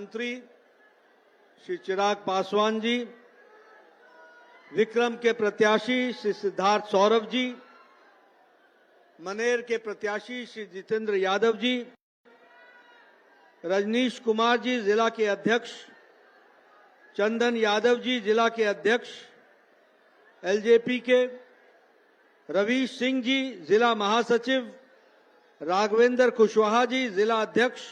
मंत्री श्री चिराग पासवान जी, विक्रम के प्रत्याशी श्री सिद्धार्थ सौरभ जी, मनेर के प्रत्याशी श्री जितेंद्र यादव जी, रजनीश कुमार जी जिला के अध्यक्ष, चंदन यादव जी जिला के अध्यक्ष एलजेपी के, रवीश सिंह जी जिला महासचिव, राघवेंद्र कुशवाहा जी जिला अध्यक्ष,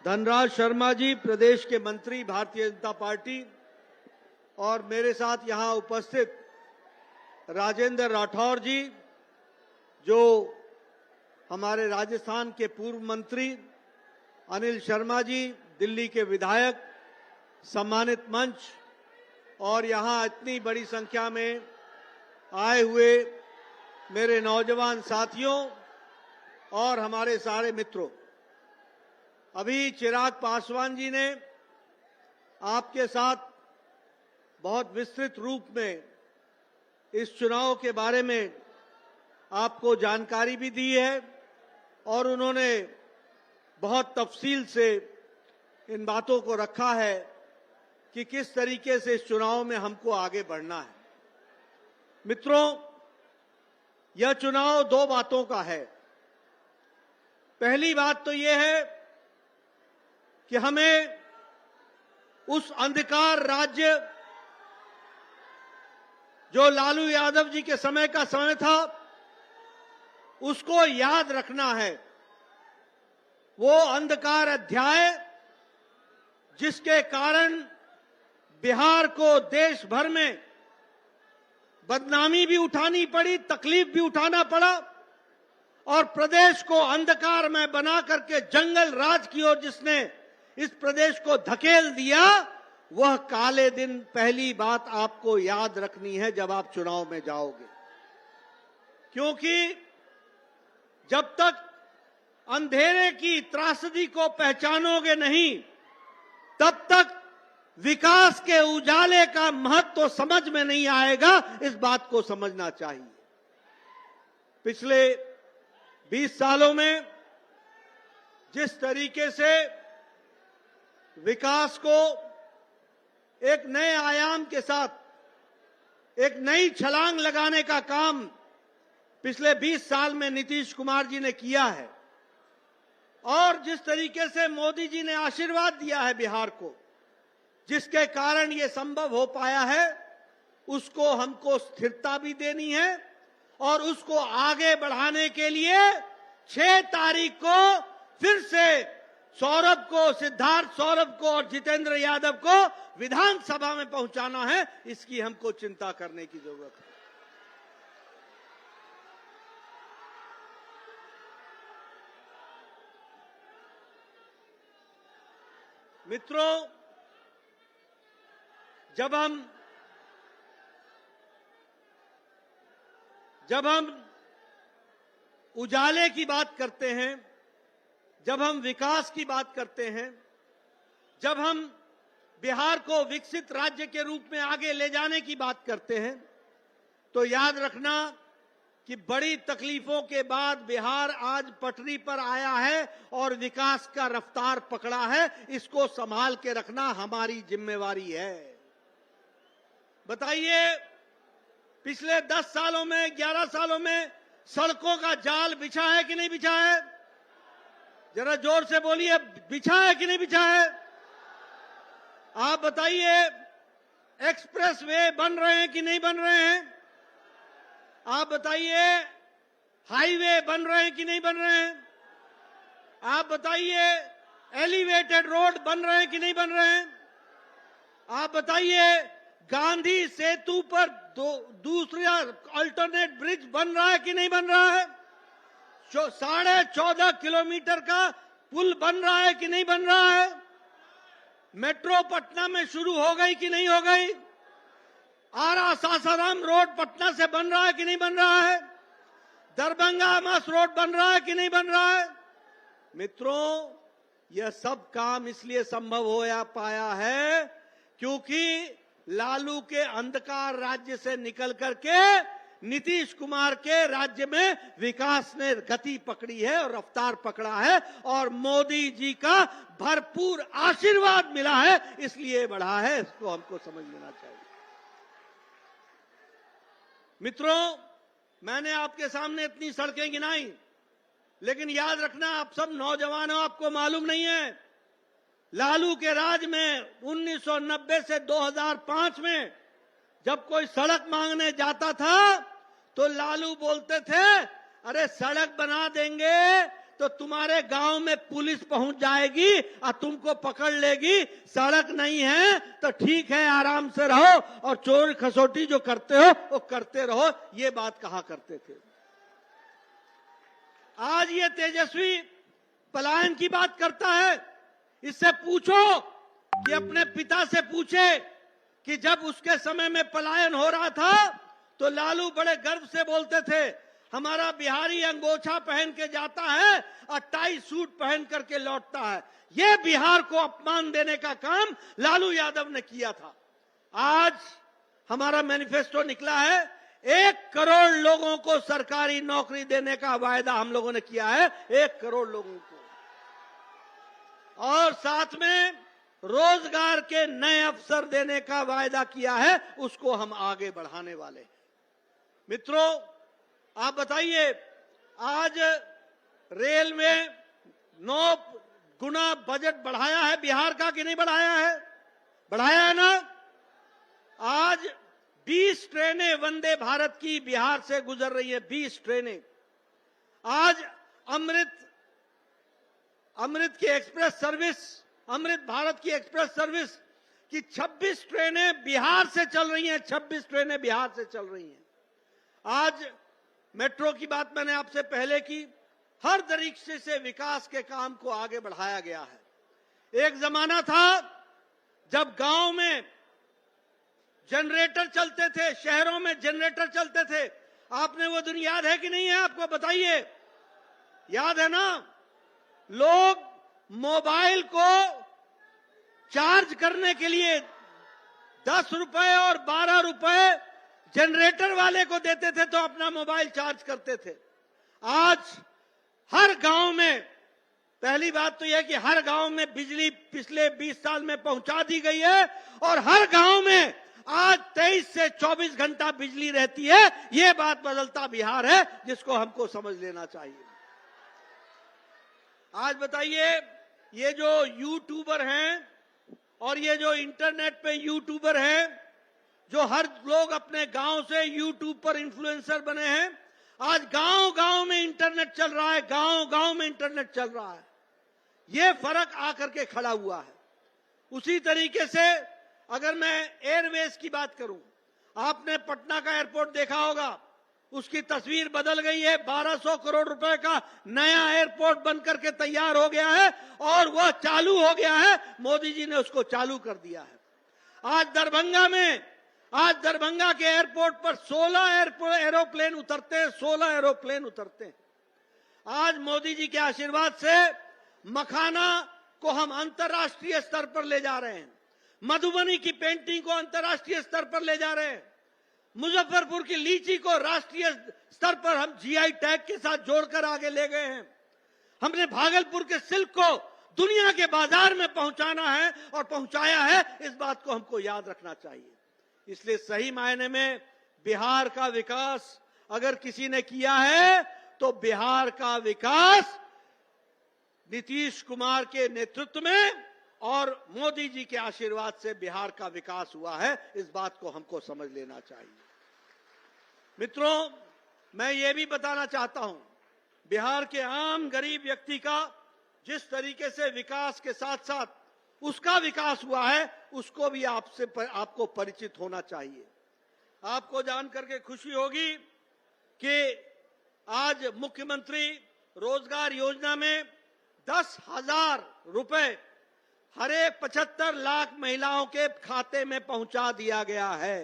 धनराज शर्मा जी प्रदेश के मंत्री भारतीय जनता पार्टी, और मेरे साथ यहां उपस्थित राजेंद्र राठौर जी जो हमारे राजस्थान के पूर्व मंत्री, अनिल शर्मा जी दिल्ली के विधायक, सम्मानित मंच, और यहां इतनी बड़ी संख्या में आए हुए मेरे नौजवान साथियों और हमारे सारे मित्रों। अभी चिराग पासवान जी ने आपके साथ बहुत विस्तृत रूप में इस चुनाव के बारे में आपको जानकारी भी दी है और उन्होंने बहुत तफसील से इन बातों को रखा है कि किस तरीके से इस चुनाव में हमको आगे बढ़ना है। मित्रों, यह चुनाव दो बातों का है। पहली बात तो यह है कि हमें उस अंधकार राज्य जो लालू यादव जी के समय का समय था उसको याद रखना है। वो अंधकार अध्याय जिसके कारण बिहार को देश भर में बदनामी भी उठानी पड़ी, तकलीफ भी उठाना पड़ा और प्रदेश को अंधकार में बना करके जंगल राज की ओर जिसने इस प्रदेश को धकेल दिया, वह काले दिन पहली बात आपको याद रखनी है जब आप चुनाव में जाओगे। क्योंकि जब तक अंधेरे की त्रासदी को पहचानोगे नहीं, तब तक विकास के उजाले का महत्व समझ में नहीं आएगा। इस बात को समझना चाहिए। पिछले 20 सालों में जिस तरीके से विकास को एक नए आयाम के साथ, एक नई छलांग लगाने का काम पिछले 20 साल में नीतीश कुमार जी ने किया है, और जिस तरीके से मोदी जी ने आशीर्वाद दिया है बिहार को, जिसके कारण ये संभव हो पाया है, उसको हमको स्थिरता भी देनी है और उसको आगे बढ़ाने के लिए 6 तारीख को फिर से सौरभ को, सिद्धार्थ सौरभ को और जितेंद्र यादव को विधानसभा में पहुंचाना है। इसकी हमको चिंता करने की जरूरत है। मित्रों, जब हम उजाले की बात करते हैं, जब हम विकास की बात करते हैं, जब हम बिहार को विकसित राज्य के रूप में आगे ले जाने की बात करते हैं, तो याद रखना कि बड़ी तकलीफों के बाद बिहार आज पटरी पर आया है और विकास का रफ्तार पकड़ा है। इसको संभाल के रखना हमारी जिम्मेवारी है। बताइए, पिछले 10 सालों में, 11 सालों में सड़कों का जाल बिछा है कि नहीं बिछा है? जरा जोर से बोलिए, बिछा है कि नहीं बिछा है? आप बताइए, एक्सप्रेस वे बन रहे हैं कि नहीं बन रहे हैं? आप बताइए, हाईवे बन रहे हैं कि नहीं बन रहे हैं? आप बताइए, एलिवेटेड रोड बन रहे हैं कि नहीं बन रहे हैं? आप बताइए, गांधी सेतु पर दूसरा अल्टरनेट ब्रिज बन रहा है कि नहीं बन रहा है? 14.5 किलोमीटर का पुल बन रहा है कि नहीं बन रहा है? मेट्रो पटना में शुरू हो गई कि नहीं हो गई? आरा सासाराम रोड पटना से बन रहा है कि नहीं बन रहा है? दरभंगा मस रोड बन रहा है कि नहीं बन रहा है? मित्रों, यह सब काम इसलिए संभव हो पाया है क्योंकि लालू के अंधकार राज्य से निकल करके नीतीश कुमार के राज्य में विकास ने गति पकड़ी है और रफ्तार पकड़ा है और मोदी जी का भरपूर आशीर्वाद मिला है, इसलिए बढ़ा है। इसको हमको समझ लेना चाहिए। मित्रों, मैंने आपके सामने इतनी सड़कें गिनाई, लेकिन याद रखना, आप सब नौजवान हो, आपको मालूम नहीं है, लालू के राज में 1990 से 2005 में जब कोई सड़क मांगने जाता था तो लालू बोलते थे, अरे सड़क बना देंगे तो तुम्हारे गांव में पुलिस पहुंच जाएगी और तुमको पकड़ लेगी, सड़क नहीं है तो ठीक है, आराम से रहो और चोर खसोटी जो करते हो वो करते रहो, ये बात कहा करते थे। आज ये तेजस्वी पलायन की बात करता है। इससे पूछो कि अपने पिता से पूछे कि जब उसके समय में पलायन हो रहा था तो लालू बड़े गर्व से बोलते थे, हमारा बिहारी अंगोछा पहन के जाता है और टाई सूट पहन करके लौटता है। यह बिहार को अपमान देने का काम लालू यादव ने किया था। आज हमारा मैनिफेस्टो निकला है, 1 करोड़ लोगों को सरकारी नौकरी देने का वायदा हम लोगों ने किया है, 1 करोड़ लोगों को, और साथ में रोजगार के नए अवसर देने का वायदा किया है, उसको हम आगे बढ़ाने वाले हैं। मित्रों, आप बताइए, आज रेल में 9 गुना बजट बढ़ाया है बिहार का कि नहीं बढ़ाया है? बढ़ाया है ना। आज 20 ट्रेनें वंदे भारत की बिहार से गुजर रही है, 20 ट्रेनें। आज अमृत की एक्सप्रेस सर्विस, अमृत भारत की एक्सप्रेस सर्विस की 26 ट्रेनें बिहार से चल रही हैं, 26 ट्रेनें बिहार से चल रही हैं। आज मेट्रो की बात मैंने आपसे पहले की, हर तरीके से विकास के काम को आगे बढ़ाया गया है। एक जमाना था जब गांव में जनरेटर चलते थे, शहरों में जनरेटर चलते थे। आपने वो दिन याद है कि नहीं है? आपको बताइए, याद है ना? लोग मोबाइल को चार्ज करने के लिए 10 रुपए और 12 रुपए जनरेटर वाले को देते थे तो अपना मोबाइल चार्ज करते थे। आज हर गांव में, पहली बात तो यह कि हर गांव में बिजली पिछले 20 साल में पहुंचा दी गई है और हर गांव में आज 23 से 24 घंटा बिजली रहती है। यह बात बदलता बिहार है, जिसको हमको समझ लेना चाहिए। आज बताइए, ये जो यूट्यूबर हैं और ये जो इंटरनेट पे यूट्यूबर हैं, जो हर लोग अपने गांव से यूट्यूब पर इन्फ्लुएंसर बने हैं, आज गांव गांव में इंटरनेट चल रहा है, गांव गांव में इंटरनेट चल रहा है। ये फर्क आकर के खड़ा हुआ है। उसी तरीके से अगर मैं एयरवेज की बात करूं, आपने पटना का एयरपोर्ट देखा होगा, उसकी तस्वीर बदल गई है। 1200 करोड़ रुपए का नया एयरपोर्ट बनकर के तैयार हो गया है और वह चालू हो गया है। मोदी जी ने उसको चालू कर दिया है। आज दरभंगा के एयरपोर्ट पर 16 एरोप्लेन उतरते हैं, 16 एरोप्लेन उतरते हैं। आज मोदी जी के आशीर्वाद से मखाना को हम अंतर्राष्ट्रीय स्तर पर ले जा रहे हैं, मधुबनी की पेंटिंग को अंतर्राष्ट्रीय स्तर पर ले जा रहे हैं, मुजफ्फरपुर की लीची को राष्ट्रीय स्तर पर हम जीआई टैग के साथ जोड़कर आगे ले गए हैं। हमने भागलपुर के सिल्क को दुनिया के बाजार में पहुंचाना है और पहुंचाया है। इस बात को हमको याद रखना चाहिए। इसलिए सही मायने में बिहार का विकास अगर किसी ने किया है तो बिहार का विकास नीतीश कुमार के नेतृत्व में और मोदी जी के आशीर्वाद से बिहार का विकास हुआ है। इस बात को हमको समझ लेना चाहिए। मित्रों, मैं ये भी बताना चाहता हूं, बिहार के आम गरीब व्यक्ति का जिस तरीके से विकास के साथ साथ उसका विकास हुआ है, उसको भी आपको परिचित होना चाहिए। आपको जान करके खुशी होगी कि आज मुख्यमंत्री रोजगार योजना में 10,000 रुपए हर एक 75 लाख महिलाओं के खाते में पहुंचा दिया गया है।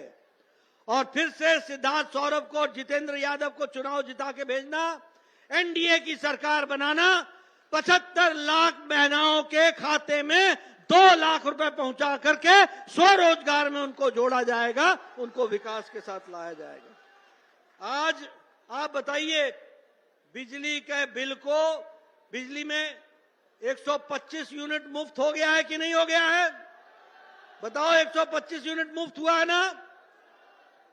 और फिर से सिद्धार्थ सौरभ को, जितेंद्र यादव को चुनाव जिता के भेजना, एनडीए की सरकार बनाना, 75 लाख महिलाओं के खाते में 2 लाख रुपए पहुंचा करके स्वरोजगार में उनको जोड़ा जाएगा, उनको विकास के साथ लाया जाएगा। आज आप बताइए, बिजली के बिल को, बिजली में 125 यूनिट मुफ्त हो गया है कि नहीं हो गया है? बताओ, 125 यूनिट मुफ्त हुआ है ना?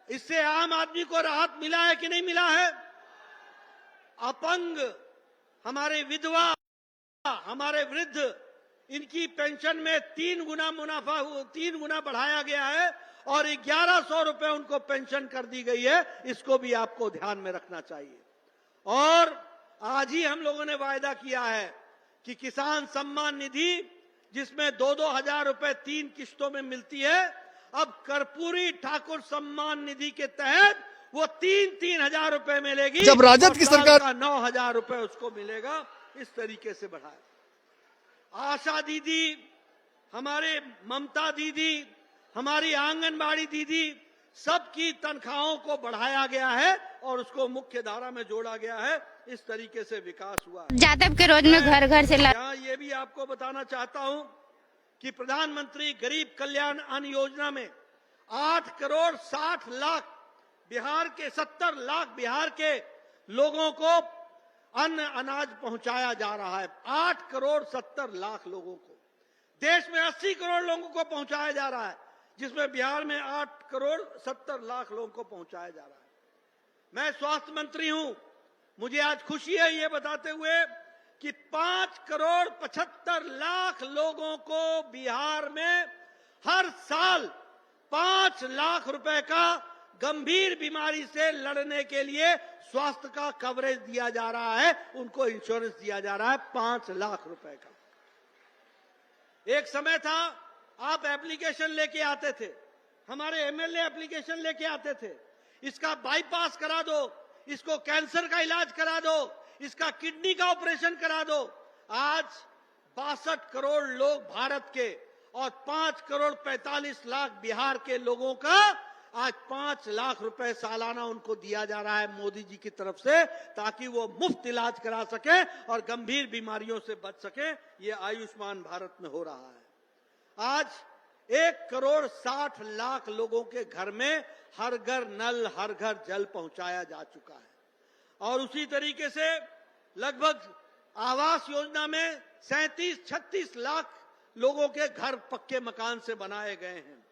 इससे आम आदमी को राहत मिला है कि नहीं मिला है? अपंग, हमारे विधवा, हमारे वृद्ध, इनकी पेंशन में 3 गुना मुनाफा, 3 गुना बढ़ाया गया है और 1100 रुपए उनको पेंशन कर दी गई है। इसको भी आपको ध्यान में रखना चाहिए। और आज ही हम लोगों ने वायदा किया है कि किसान सम्मान निधि, जिसमें 2-2 हजार रुपए 3 किस्तों में मिलती है, अब कर्पूरी ठाकुर सम्मान निधि के तहत वो 3-3 हजार रुपए मिलेगी। जब राजद की सरकार का 9 हजार रुपए उसको मिलेगा। इस तरीके से बढ़ाए। आशा दीदी, हमारे ममता दीदी, हमारी आंगनबाड़ी दीदी, सबकी तनख्वाहों को बढ़ाया गया है और उसको मुख्य धारा में जोड़ा गया है। इस तरीके से विकास हुआ है। जादव के रोज में घर घर से यहाँ ये भी आपको बताना चाहता हूं कि प्रधानमंत्री गरीब कल्याण अन्न योजना में 8 करोड़ 60 लाख बिहार के 70 लाख बिहार के लोगों को अन्न अनाज पहुंचाया जा रहा है। 8 करोड़ 70 लाख लोगों को, देश में 80 करोड़ लोगों को पहुंचाया जा रहा है, जिसमें बिहार में 8 करोड़ 70 लाख लोगों को पहुंचाया जा रहा है। मैं स्वास्थ्य मंत्री हूं, मुझे आज खुशी है ये बताते हुए कि 5 करोड़ 75 लाख लोगों को बिहार में हर साल 5 लाख रुपए का गंभीर बीमारी से लड़ने के लिए स्वास्थ्य का कवरेज दिया जा रहा है। उनको इंश्योरेंस दिया जा रहा है 5 लाख रुपए का। एक समय था, आप एप्लीकेशन लेके आते थे, हमारे एमएलए एप्लीकेशन लेके आते थे, इसका बाईपास करा दो, इसको कैंसर का इलाज करा दो, इसका किडनी का ऑपरेशन करा दो। आज 62 करोड़ लोग भारत के और 5 करोड़ 45 लाख बिहार के लोगों का आज 5 लाख रुपए सालाना उनको दिया जा रहा है मोदी जी की तरफ से, ताकि वो मुफ्त इलाज करा सके और गंभीर बीमारियों से बच सके। ये आयुष्मान भारत में हो रहा है। आज 1 करोड़ 60 लाख लोगों के घर में हर घर नल, हर घर जल पहुंचाया जा चुका है। और उसी तरीके से लगभग आवास योजना में 37-36 लाख लोगों के घर पक्के मकान से बनाए गए हैं।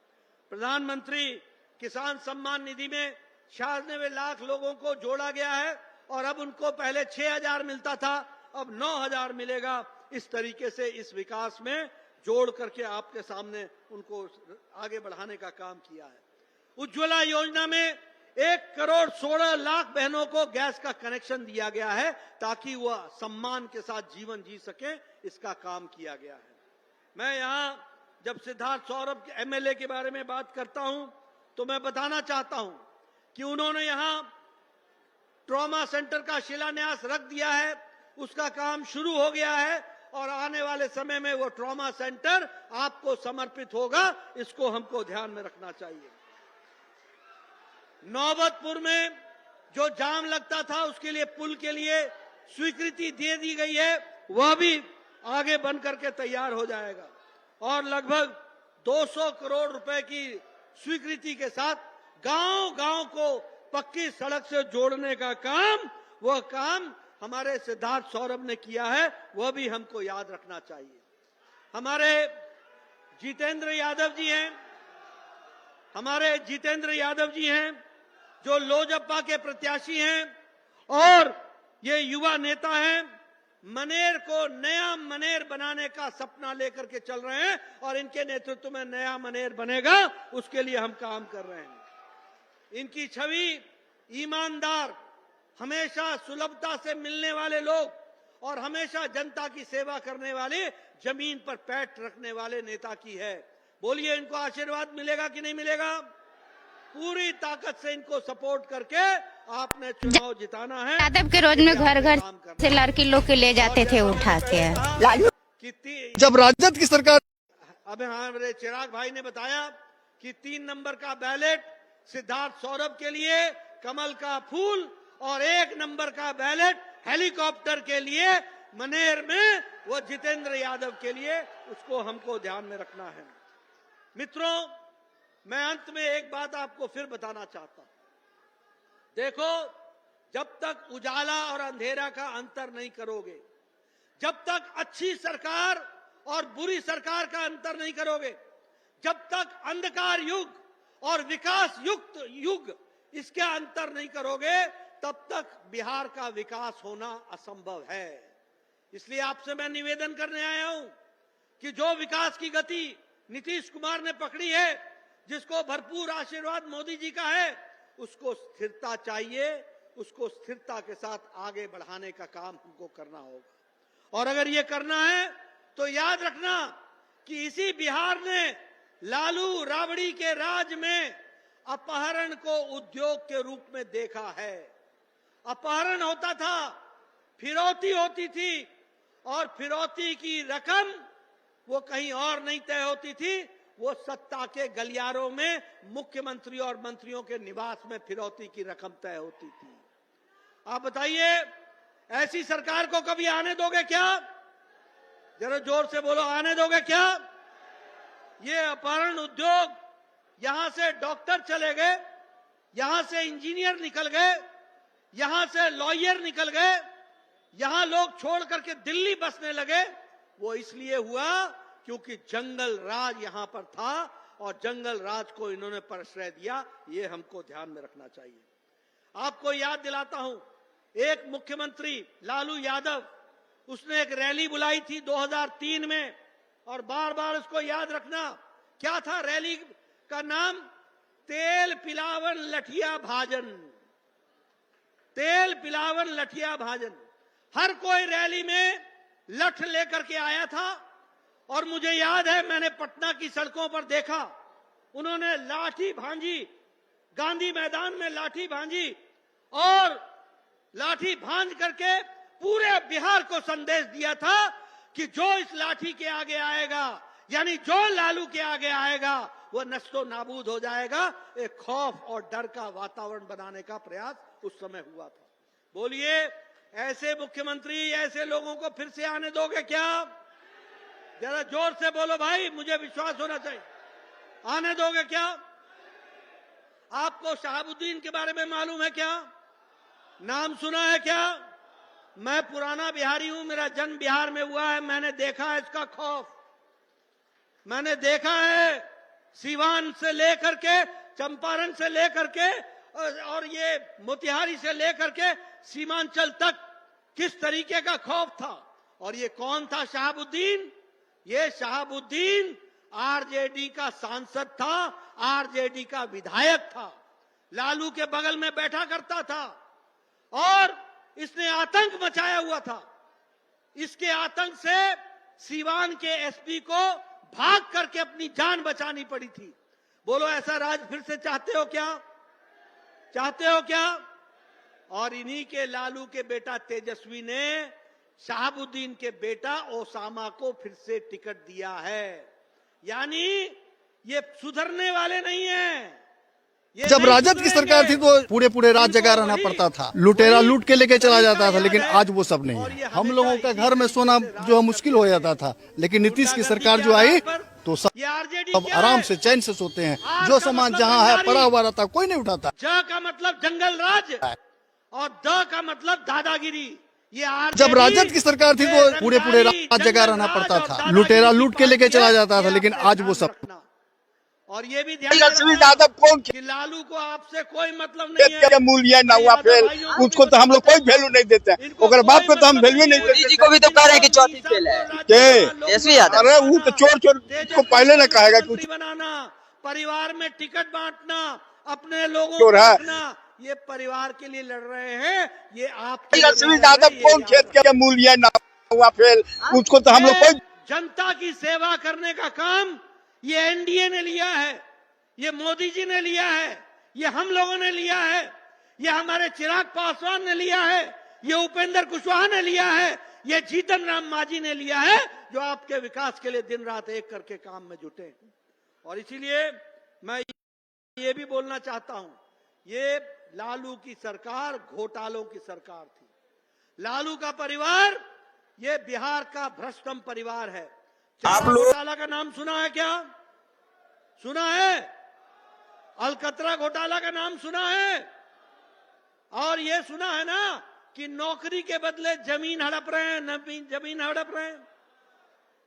प्रधानमंत्री किसान सम्मान निधि में 96 लाख लोगों को जोड़ा गया है और अब उनको पहले 6,000 मिलता था, अब 9,000 मिलेगा। इस तरीके से इस विकास में जोड़ करके आपके सामने उनको आगे बढ़ाने का काम किया है। उज्ज्वला योजना में 1 करोड़ 16 लाख बहनों को गैस का कनेक्शन दिया गया है, ताकि वह सम्मान के साथ जीवन जी सके। इसका काम किया गया है। मैं यहां जब सिद्धार्थ सौरभ एमएलए के बारे में बात करता हूं तो मैं बताना चाहता हूं कि उन्होंने यहां ट्रॉमा सेंटर का शिलान्यास रख दिया है, उसका काम शुरू हो गया है और आने वाले समय में वो ट्रॉमा सेंटर आपको समर्पित होगा। इसको हमको ध्यान में रखना चाहिए। नौबतपुर में जो जाम लगता था, उसके लिए पुल के लिए स्वीकृति दे दी गई है, वह भी आगे बन करके तैयार हो जाएगा और लगभग 200 करोड़ रुपए की स्वीकृति के साथ गांव-गांव को पक्की सड़क से जोड़ने का काम, वह काम हमारे सिद्धार्थ सौरभ ने किया है, वह भी हमको याद रखना चाहिए। हमारे जितेंद्र यादव जी हैं जो लोजपा के प्रत्याशी हैं और ये युवा नेता हैं। मनेर को नया मनेर बनाने का सपना लेकर के चल रहे हैं और इनके नेतृत्व में नया मनेर बनेगा, उसके लिए हम काम कर रहे हैं। इनकी छवि ईमानदार, हमेशा सुलभता से मिलने वाले लोग और हमेशा जनता की सेवा करने वाले, जमीन पर पैर रखने वाले नेता की है। बोलिए, इनको आशीर्वाद मिलेगा कि नहीं मिलेगा? पूरी ताकत से इनको सपोर्ट करके आपने चुनाव जिताना है। यादव के रोज में घर घर से लड़की लोग के ले जाते थे उठा के। जब राजद की सरकार, अब हमारे चिराग भाई ने बताया कि 3 नंबर का बैलेट सिद्धार्थ सौरभ के लिए कमल का फूल और 1 नंबर का बैलेट हेलीकॉप्टर के लिए मनेर में वो जितेंद्र यादव के लिए, उसको हमको ध्यान में रखना है। मित्रों, मैं अंत में एक बात आपको फिर बताना चाहता हूं। देखो, जब तक उजाला और अंधेरा का अंतर नहीं करोगे, जब तक अच्छी सरकार और बुरी सरकार का अंतर नहीं करोगे, जब तक अंधकार युग और विकास युक्त युग इसका अंतर नहीं करोगे, तब तक बिहार का विकास होना असंभव है। इसलिए आपसे मैं निवेदन करने आया हूं कि जो विकास की गति नीतीश कुमार ने पकड़ी है, जिसको भरपूर आशीर्वाद मोदी जी का है, उसको स्थिरता चाहिए, उसको स्थिरता के साथ आगे बढ़ाने का काम हमको करना होगा। और अगर ये करना है तो याद रखना कि इसी बिहार ने लालू राबड़ी के राज में अपहरण को उद्योग के रूप में देखा है। अपहरण होता था, फिरौती होती थी, और फिरौती की रकम वो कहीं और नहीं तय होती थी, वो सत्ता के गलियारों में मुख्यमंत्री और मंत्रियों के निवास में फिरौती की रकम तय होती थी। आप बताइए, ऐसी सरकार को कभी आने दोगे क्या? जरा जोर से बोलो, आने दोगे क्या? ये अपहरण उद्योग, यहां से डॉक्टर चले गए, यहां से इंजीनियर निकल गए, यहां से लॉयर निकल गए, यहां लोग छोड़ करके दिल्ली बसने लगे। वो इसलिए हुआ क्योंकि जंगल राज यहां पर था और जंगल राज को इन्होंने प्रश्रय दिया। ये हमको ध्यान में रखना चाहिए। आपको याद दिलाता हूं, एक मुख्यमंत्री लालू यादव, उसने एक रैली बुलाई थी 2003 में, और बार बार उसको याद रखना। क्या था रैली का नाम? तेल पिलावन लठिया भाजन। तेल पिलावन लठिया भाजन। हर कोई रैली में लठ लेकर के आया था, और मुझे याद है मैंने पटना की सड़कों पर देखा, उन्होंने लाठी भांजी, गांधी मैदान में लाठी भांजी, और लाठी भांज करके पूरे बिहार को संदेश दिया था कि जो इस लाठी के आगे आएगा, यानी जो लालू के आगे आएगा, वो नष्टो नाबूद हो जाएगा। एक खौफ और डर का वातावरण बनाने का प्रयास उस समय हुआ था। बोलिए, ऐसे मुख्यमंत्री, ऐसे लोगों को फिर से आने दोगे क्या? जरा जोर से बोलो भाई, मुझे विश्वास होना चाहिए। आने दोगे क्या? आपको शहाबुद्दीन के बारे में मालूम है क्या? नाम सुना है क्या? मैं पुराना बिहारी हूं, मेरा जन्म बिहार में हुआ है, मैंने देखा है इसका खौफ। मैंने देखा है सीवान से लेकर के, चंपारण से लेकर के, और ये मोतिहारी से लेकर के सीमांचल तक किस तरीके का खौफ था। और ये कौन था शहाबुद्दीन? ये शहाबुद्दीन आरजेडी का सांसद था, आरजेडी का विधायक था, लालू के बगल में बैठा करता था, और इसने आतंक मचाया हुआ था। इसके आतंक से सीवान के एसपी को भाग करके अपनी जान बचानी पड़ी थी। बोलो, ऐसा राज फिर से चाहते हो क्या? चाहते हो क्या? और इन्हीं के लालू के बेटा तेजस्वी ने शहाबुद्दीन के बेटा ओसामा को फिर से टिकट दिया है। यानी ये सुधरने वाले नहीं हैं। जब राजद की सरकार थी तो पूरे रात जगा रहना पड़ता था, लुटेरा लूट के लेके चला जाता था, लेकिन आज वो सब नहीं है। हम लोगों का घर में सोना जो है मुश्किल हो जाता था, लेकिन नीतीश की सरकार जो आई तो सब आराम से चैन से सोते हैं। जो सामान जहाँ है पड़ा हुआ रहता, कोई नहीं उठाता। ज का मतलब जंगल राज और द का मतलब दादागिरी। ये जब राजद की सरकार थी तो पूरे रात जगा रहना पड़ता था, लुटेरा लूट के लेके चला जाता था, लेकिन आज वो सब। और ये भी ध्यान रखना कि लालू को आपसे कोई मतलब नहीं है। मूल्य ना हुआ फेल, उसको तो हम लोग कोई वैल्यू नहीं देते हैं, ओकर बाप को तो हम वैल्यू नहीं देते। जी को भी तो कह रहे हैं कि चौथी फेल है। तेजस्वी यादव, अरे वो तो चोर को पहले ना कहेगा कुछ। बनाना, परिवार में टिकट बांटना, अपने लोगों को रखना, ये परिवार के लिए लड़ रहे हैं। ये आपके तेजस्वी यादव कौन खेत के मूल्य ना हुआ फेल, उसको तो हम लोग कोई। जनता की सेवा करने का काम ये एनडीए ने लिया है, ये मोदी जी ने लिया है, ये हम लोगों ने लिया है, ये हमारे चिराग पासवान ने लिया है, ये उपेंद्र कुशवाहा ने लिया है, ये जीतन राम मांझी ने लिया है, जो आपके विकास के लिए दिन रात एक करके काम में जुटे हैं। और इसीलिए मैं ये भी बोलना चाहता हूं, ये लालू की सरकार घोटालों की सरकार थी। लालू का परिवार ये बिहार का भ्रष्टम परिवार है। आप लोग घोटाला का नाम सुना है क्या? सुना है? अलकतरा घोटाला का नाम सुना है? और ये सुना है ना कि नौकरी के बदले जमीन हड़प रहे हैं, जमीन हड़प रहे हैं।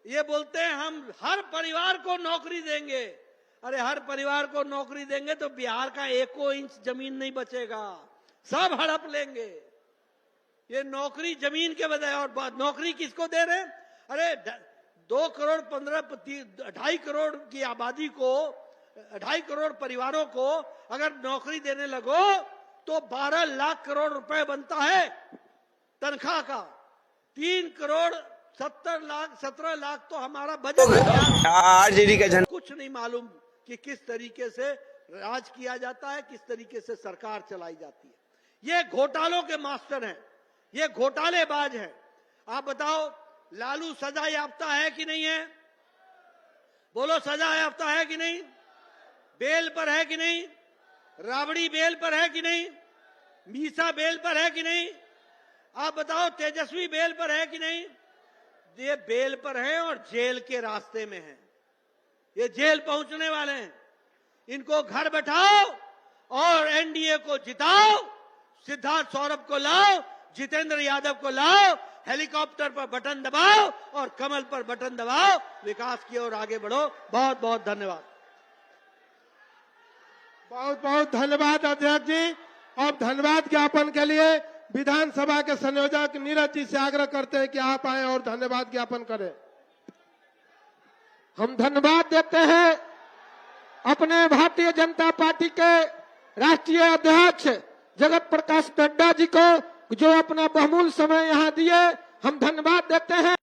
ये बोलते हैं हम हर परिवार को नौकरी देंगे। अरे हर परिवार को नौकरी देंगे तो बिहार का 1 इंच जमीन नहीं बचेगा, सब हड़प लेंगे। ये नौकरी जमीन के बजाय, और नौकरी किसको दे रहे हैं? अरे 2.2 करोड़ की आबादी को, 2.5 करोड़ परिवारों को अगर नौकरी देने लगो तो 12 लाख करोड़ रुपए बनता है तनख्वाह का। 17 लाख तो हमारा बजट है। आरजेडी का झंडा कुछ नहीं मालूम कि किस तरीके से राज किया जाता है, किस तरीके से सरकार चलाई जाती है। ये घोटालों के मास्टर हैं, ये घोटालेबाज हैं। आप बताओ लालू सजा याफ्ता है कि नहीं है? बोलो सजा याफ्ता है कि नहीं? बेल पर है कि नहीं? राबड़ी बेल पर है कि नहीं? मीसा बेल पर है कि नहीं? आप बताओ तेजस्वी बेल पर है कि नहीं? ये बेल पर है और जेल के रास्ते में है। ये जेल पहुंचने वाले हैं। इनको घर बैठाओ और एनडीए को जिताओ। सिद्धार्थ सौरभ को लाओ, जितेंद्र यादव को लाओ, हेलीकॉप्टर पर बटन दबाओ और कमल पर बटन दबाओ, विकास की ओर आगे बढ़ो। बहुत बहुत धन्यवाद। बहुत बहुत धन्यवाद अध्यक्ष जी। अब धन्यवाद ज्ञापन के लिए विधानसभा के संयोजक नीरज जी से आग्रह करते हैं कि आप आए और धन्यवाद ज्ञापन करें। हम धन्यवाद देते हैं अपने भारतीय जनता पार्टी के राष्ट्रीय अध्यक्ष जगत प्रकाश नड्डा जी को, जो अपना बहुमूल्य समय यहाँ दिए। हम धन्यवाद देते हैं